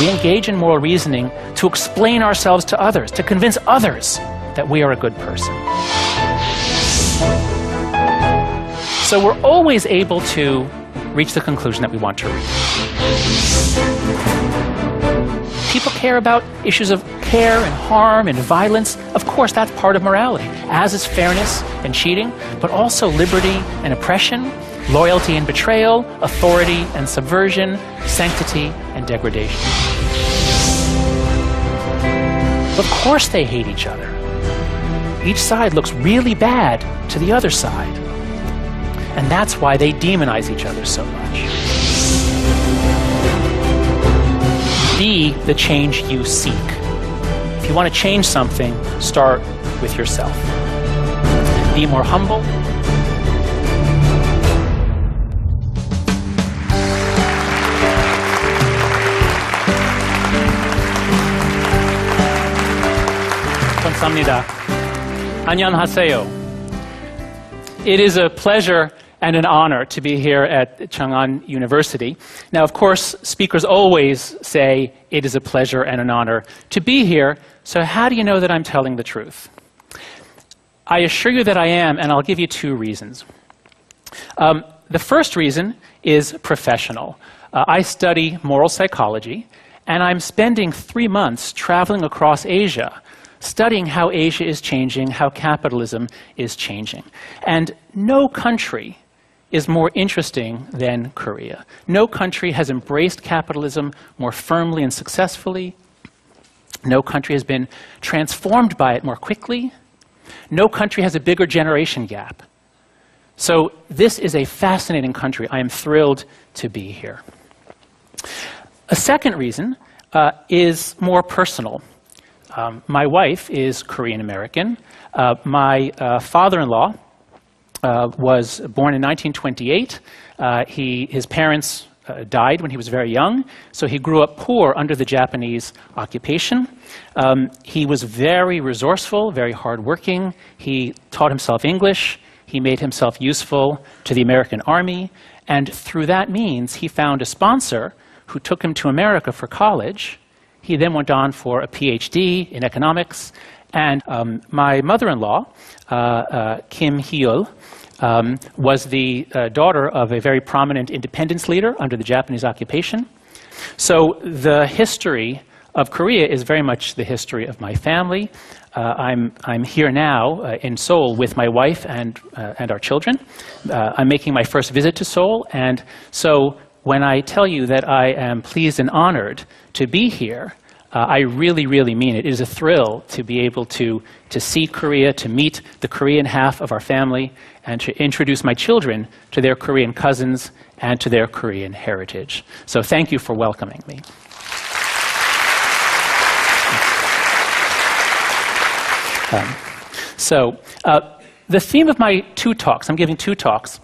We engage in moral reasoning to explain ourselves to others, to convince others that we are a good person. So we're always able to reach the conclusion that we want to reach. People care about issues of care and harm and violence. Of course, that's part of morality, as is fairness and cheating, but also liberty and oppression, loyalty and betrayal, authority and subversion, sanctity and degradation. Of course they hate each other. Each side looks really bad to the other side. And that's why they demonize each other so much. Be the change you seek. If you want to change something, start with yourself. Be more humble. 감사합니다. 안녕하세요. It is a pleasure and an honor to be here at Chang'an University. Now, of course, speakers always say it is a pleasure and an honor to be here, so how do you know that I'm telling the truth? I assure you that I am, and I'll give you two reasons. The first reason is professional. I study moral psychology, and I'm spending 3 months traveling across Asia, studying how Asia is changing, how capitalism is changing. And no country is more interesting than Korea. No country has embraced capitalism more firmly and successfully. No country has been transformed by it more quickly. No country has a bigger generation gap. So this is a fascinating country. I am thrilled to be here. A second reason is more personal. My wife is Korean American. My father-in-law was born in 1928. His parents died when he was very young, so he grew up poor under the Japanese occupation. He was very resourceful, very hardworking. He taught himself English. He made himself useful to the American Army. And through that means, he found a sponsor who took him to America for college. He then went on for a PhD in economics. And my mother-in-law, Kim Hyul, was the daughter of a very prominent independence leader under the Japanese occupation. So the history of Korea is very much the history of my family. I'm here now in Seoul with my wife and our children. I'm making my first visit to Seoul, and so when I tell you that I am pleased and honored to be here, I really, really mean it. It is a thrill to be able to see Korea, to meet the Korean half of our family, and to introduce my children to their Korean cousins and to their Korean heritage. So thank you for welcoming me. The theme of my two talks, I'm giving two talks.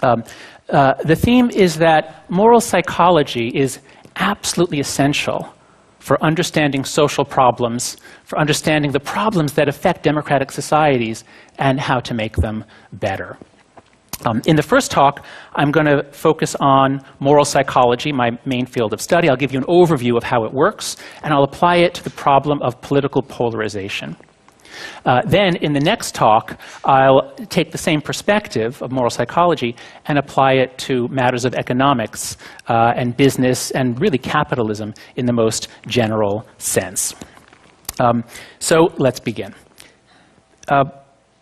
The theme is that moral psychology is absolutely essential for understanding social problems, for understanding the problems that affect democratic societies, and how to make them better. In the first talk, I'm going to focus on moral psychology, my main field of study. I'll give you an overview of how it works, and I'll apply it to the problem of political polarization. Then, in the next talk, I'll take the same perspective of moral psychology and apply it to matters of economics and business and really capitalism in the most general sense. So let's begin.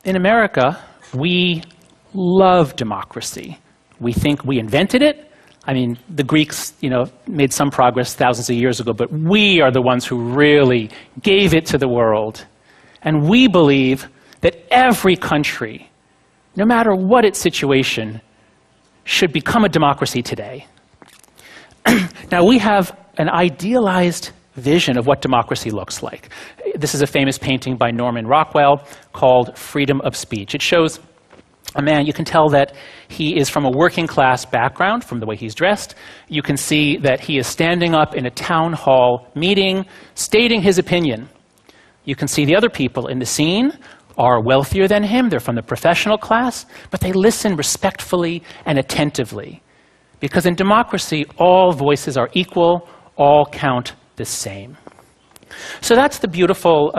In America, we love democracy. We think we invented it. I mean, the Greeks, made some progress thousands of years ago, but we are the ones who really gave it to the world. And we believe that every country, no matter what its situation, should become a democracy today. Now, we have an idealized vision of what democracy looks like. This is a famous painting by Norman Rockwell called Freedom of Speech. It shows a man, you can tell that he is from a working class background from the way he's dressed. You can see that he is standing up in a town hall meeting, stating his opinion. You can see the other people in the scene are wealthier than him. They're from the professional class, but they listen respectfully and attentively. Because in democracy, all voices are equal, all count the same. So that's the beautiful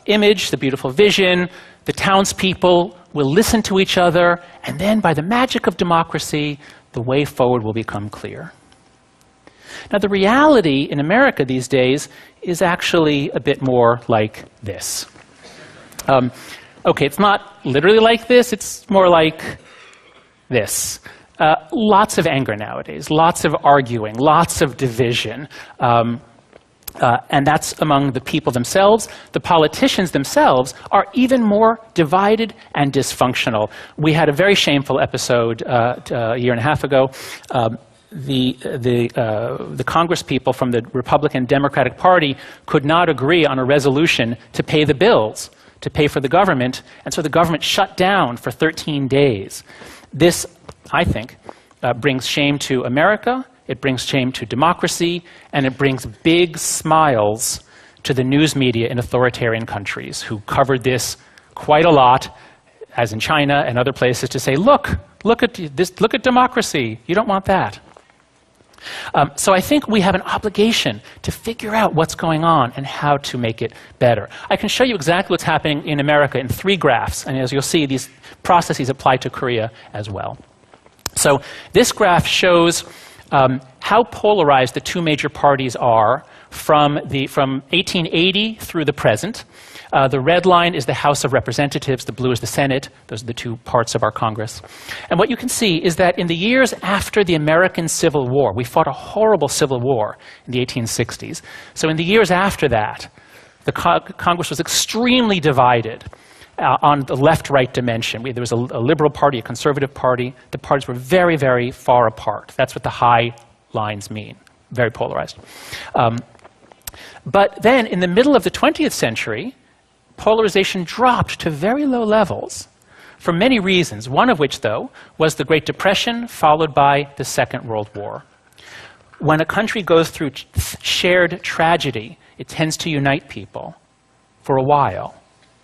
image, the beautiful vision. The townspeople will listen to each other, and then by the magic of democracy, the way forward will become clear. Now, the reality in America these days is actually a bit more like this. Okay, it's not literally like this, it's more like this. Lots of anger nowadays, lots of arguing, lots of division. And that's among the people themselves. The politicians themselves are even more divided and dysfunctional. We had a very shameful episode a year and a half ago. The Congress people from the Republican Democratic Party could not agree on a resolution to pay the bills, to pay for the government, and so the government shut down for 13 days. This, I think, brings shame to America. It brings shame to democracy, and it brings big smiles to the news media in authoritarian countries who covered this quite a lot, as in China and other places, to say, look at this, look at democracy. You don't want that. So I think we have an obligation to figure out what's going on and how to make it better. I can show you exactly what's happening in America in 3 graphs, and as you'll see, these processes apply to Korea as well. So this graph shows how polarized the 2 major parties are from 1880 through the present. The red line is the House of Representatives, the blue is the Senate. Those are the 2 parts of our Congress. And what you can see is that in the years after the American Civil War, we fought a horrible civil war in the 1860s. So in the years after that, the Congress was extremely divided on the left-right dimension. There was a liberal party, a conservative party. The parties were very, very far apart. That's what the high lines mean, very polarized. But then, in the middle of the 20th century, polarization dropped to very low levels for many reasons, one of which, though, was the Great Depression, followed by the Second World War. When a country goes through shared tragedy, it tends to unite people for a while.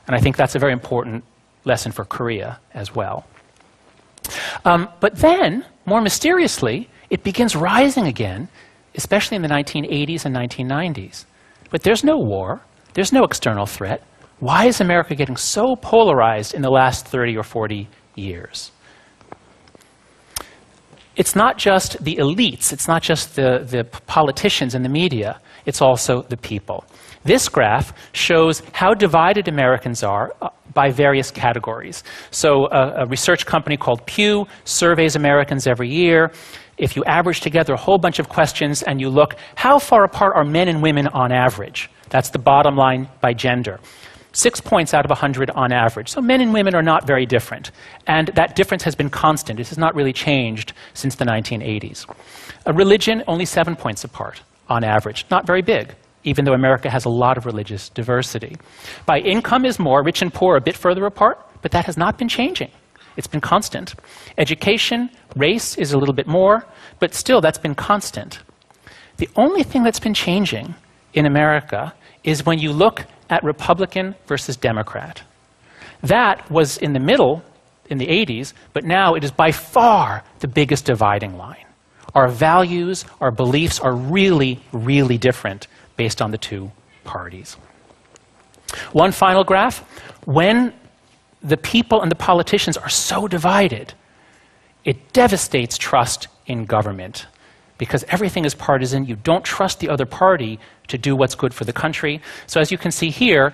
And I think that's a very important lesson for Korea as well. But then, more mysteriously, it begins rising again, especially in the 1980s and 1990s. But there's no war. There's no external threat. Why is America getting so polarized in the last 30 or 40 years? It's not just the elites. It's not just the politicians and the media. It's also the people. This graph shows how divided Americans are by various categories. So a research company called Pew surveys Americans every year. If you average together a whole bunch of questions and you look, how far apart are men and women on average? That's the bottom line by gender. 6 points out of 100 on average. So men and women are not very different. And that difference has been constant. It has not really changed since the 1980s. A religion, only 7 points apart on average. Not very big, even though America has a lot of religious diversity. By income is more, rich and poor a bit further apart, but that has not been changing. It's been constant. Education, race is a little bit more, but still that's been constant. The only thing that's been changing in America is when you look at Republican versus Democrat. That was in the middle in the 80s, but now it is by far the biggest dividing line. Our values, our beliefs are really, really different based on the 2 parties. One final graph. When the people and the politicians are so divided, it devastates trust in government because everything is partisan. You don't trust the other party to do what's good for the country. So as you can see here,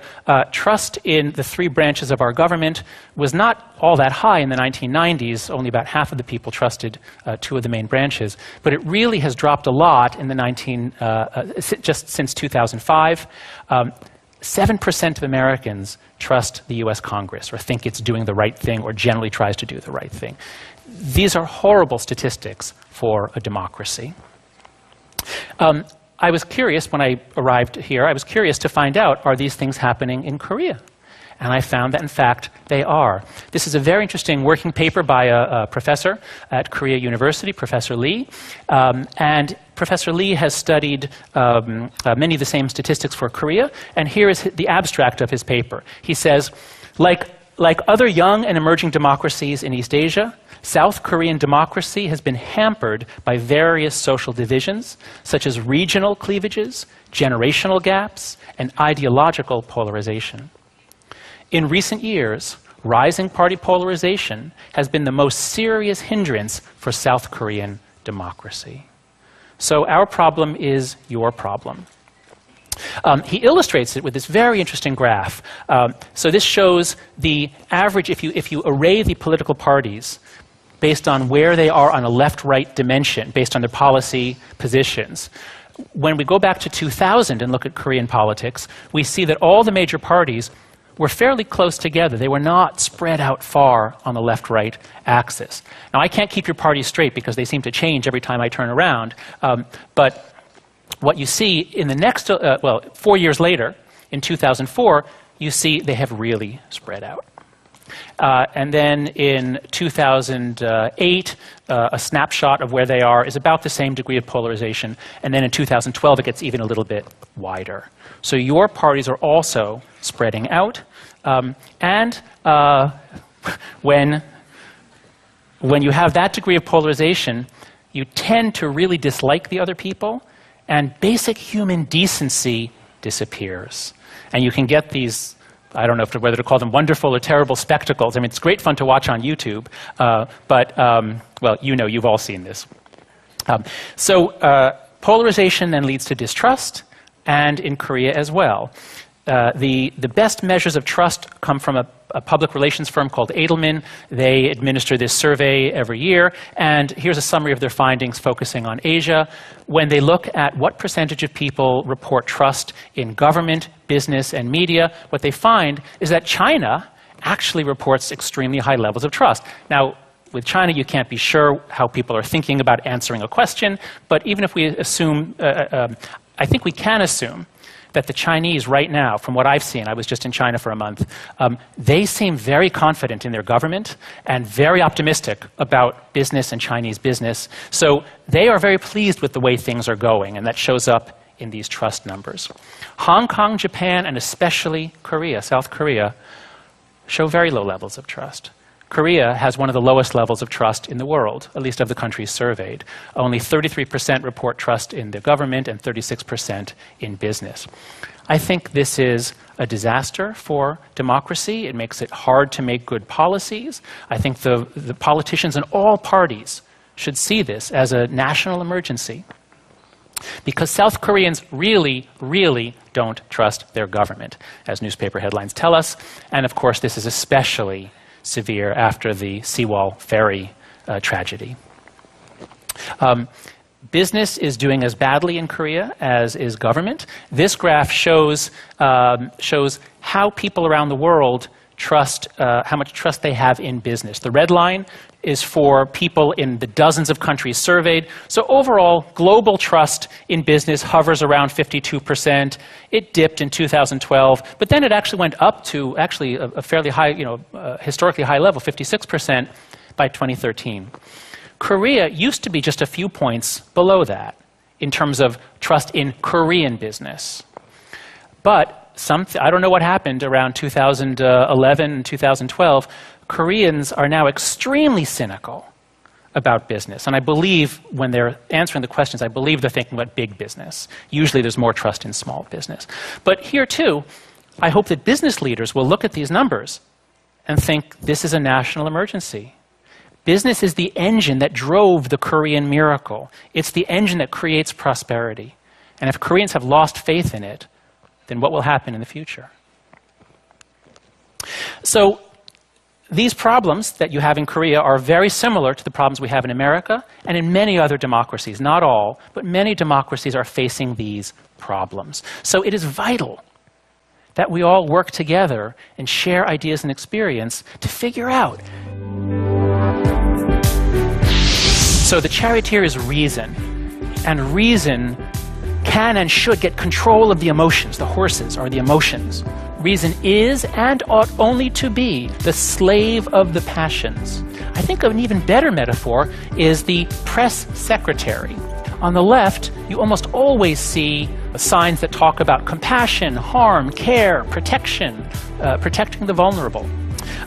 trust in the 3 branches of our government was not all that high in the 1990s. Only about half of the people trusted 2 of the main branches. But it really has dropped a lot in the just since 2005. 7% of Americans trust the US Congress or think it's doing the right thing or generally tries to do the right thing. These are horrible statistics for a democracy. I was curious when I arrived here, I was curious to find out, are these things happening in Korea? And I found that, in fact, they are. This is a very interesting working paper by a professor at Korea University, Professor Lee. And Professor Lee has studied many of the same statistics for Korea. And here is the abstract of his paper. He says, like Like other young and emerging democracies in East Asia, South Korean democracy has been hampered by various social divisions, such as regional cleavages, generational gaps, and ideological polarization. In recent years, rising party polarization has been the most serious hindrance for South Korean democracy. So our problem is your problem. He illustrates it with this very interesting graph. So this shows the average, if you array the political parties based on where they are on a left-right dimension, based on their policy positions. When we go back to 2000 and look at Korean politics, we see that all the major parties were fairly close together. They were not spread out far on the left-right axis. Now, I can't keep your parties straight because they seem to change every time I turn around, but what you see in the next, 4 years later, in 2004, you see they have really spread out. And then in 2008, a snapshot of where they are is about the same degree of polarization. And then in 2012, it gets even a little bit wider. So your parties are also spreading out. When you have that degree of polarization, you tend to really dislike the other people, and basic human decency disappears. And you can get these, I don't know whether to call them wonderful or terrible spectacles. I mean, it's great fun to watch on YouTube, well, you've all seen this. Polarization then leads to distrust, and in Korea as well. The best measures of trust come from a public relations firm called Edelman. They administer this survey every year, and here's a summary of their findings focusing on Asia. When they look at what percentage of people report trust in government, business, and media, what they find is that China actually reports extremely high levels of trust. Now, with China, you can't be sure how people are thinking about answering a question, but even if we assume, I think we can assume that the Chinese right now, from what I've seen, I was just in China for a month, they seem very confident in their government and very optimistic about business and Chinese business. So they are very pleased with the way things are going, and that shows up in these trust numbers. Hong Kong, Japan, and especially Korea, South Korea, show very low levels of trust. Korea has one of the lowest levels of trust in the world, at least of the countries surveyed. Only 33% report trust in the government and 36% in business. I think this is a disaster for democracy. It makes it hard to make good policies. I think the politicians in all parties should see this as a national emergency, because South Koreans really, really don't trust their government, as newspaper headlines tell us. And of course, this is especially severe after the Seawall ferry tragedy. Business is doing as badly in Korea as is government. This graph shows how people around the world trust, how much trust they have in business. The red line is for people in the dozens of countries surveyed. So overall, global trust in business hovers around 52%. It dipped in 2012, but then it actually went up to actually a fairly high, historically high level, 56% by 2013. Korea used to be just a few points below that in terms of trust in Korean business. But I don't know what happened around 2011 and 2012. Koreans are now extremely cynical about business. And I believe when they're answering the questions, I believe they're thinking about big business. Usually there's more trust in small business. But here too, I hope that business leaders will look at these numbers and think this is a national emergency. Business is the engine that drove the Korean miracle. It's the engine that creates prosperity. And if Koreans have lost faith in it, then what will happen in the future? So these problems that you have in Korea are very similar to the problems we have in America and in many other democracies. Not all, but many democracies are facing these problems. So it is vital that we all work together and share ideas and experience to figure out. So the charioteer is reason, and reason can and should get control of the emotions. The horses are the emotions. Reason is and ought only to be the slave of the passions. I think an even better metaphor is the press secretary. On the left, you almost always see signs that talk about compassion, harm, care, protection, protecting the vulnerable.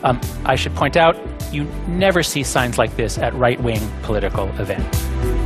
I should point out, you never see signs like this at right-wing political events.